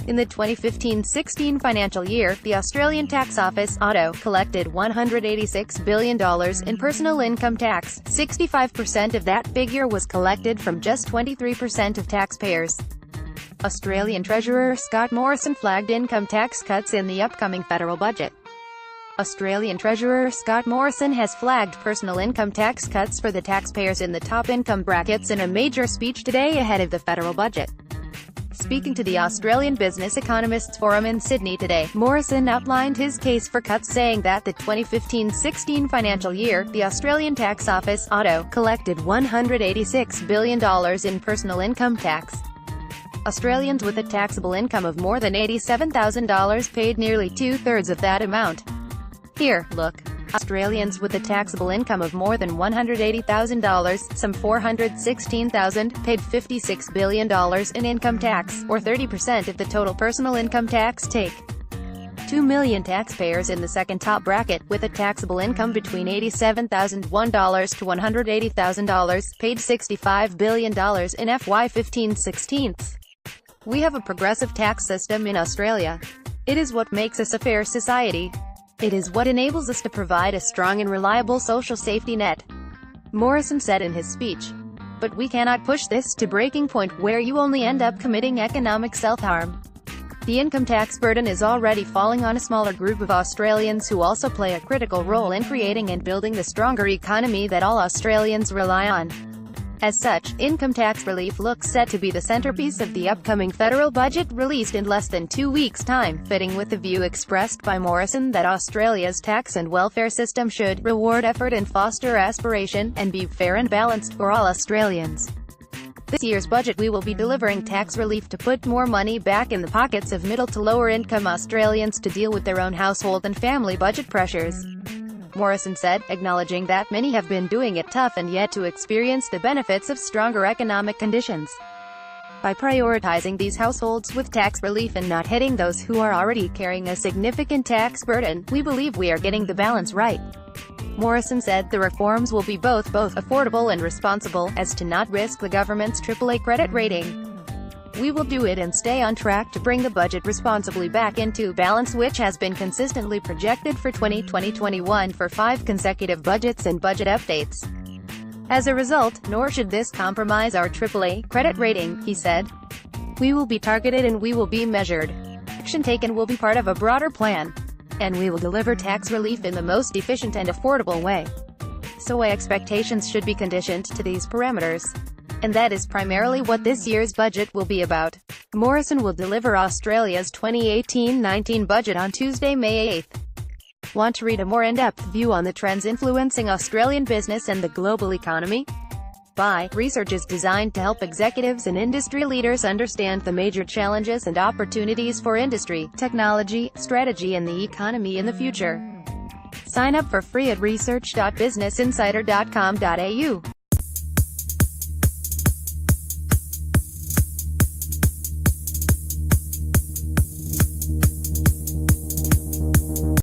In the 2015-16 financial year, the Australian Tax Office, ATO, collected $186 billion in personal income tax. 65% of that figure was collected from just 23% of taxpayers. Australian Treasurer Scott Morrison flagged income tax cuts in the upcoming federal budget. Australian Treasurer Scott Morrison has flagged personal income tax cuts for the taxpayers in the top income brackets in a major speech today ahead of the federal budget. Speaking to the Australian Business Economists Forum in Sydney today, Morrison outlined his case for cuts, saying that the 2015-16 financial year, the Australian Tax Office, ATO, collected $186 billion in personal income tax. Australians with a taxable income of more than $87,000 paid nearly two-thirds of that amount. Here, look. Australians with a taxable income of more than $180,000, some $416,000, paid $56 billion in income tax, or 30% of the total personal income tax take. 2 million taxpayers in the second top bracket, with a taxable income between $87,001 to $180,000, paid $65 billion in FY 15/16. We have a progressive tax system in Australia. It is what makes us a fair society. It is what enables us to provide a strong and reliable social safety net, Morrison said in his speech. But we cannot push this to breaking point where you only end up committing economic self-harm. The income tax burden is already falling on a smaller group of Australians who also play a critical role in creating and building the stronger economy that all Australians rely on. As such, income tax relief looks set to be the centerpiece of the upcoming federal budget released in less than 2 weeks' time, fitting with the view expressed by Morrison that Australia's tax and welfare system should reward effort and foster aspiration, and be fair and balanced for all Australians. This year's budget we will be delivering tax relief to put more money back in the pockets of middle to lower income Australians to deal with their own household and family budget pressures, Morrison said, acknowledging that many have been doing it tough and yet to experience the benefits of stronger economic conditions. By prioritizing these households with tax relief and not hitting those who are already carrying a significant tax burden, we believe we are getting the balance right. Morrison said the reforms will be both affordable and responsible, as to not risk the government's AAA credit rating. We will do it and stay on track to bring the budget responsibly back into balance, which has been consistently projected for 2020-21 for 5 consecutive budgets and budget updates. As a result, nor should this compromise our AAA credit rating, he said. We will be targeted and we will be measured. Action taken will be part of a broader plan. And we will deliver tax relief in the most efficient and affordable way. So expectations should be conditioned to these parameters. And that is primarily what this year's budget will be about. Morrison will deliver Australia's 2018-19 budget on Tuesday, May 8th. Want to read a more in-depth view on the trends influencing Australian business and the global economy? Research is designed to help executives and industry leaders understand the major challenges and opportunities for industry, technology, strategy and the economy in the future. Sign up for free at research.businessinsider.com.au.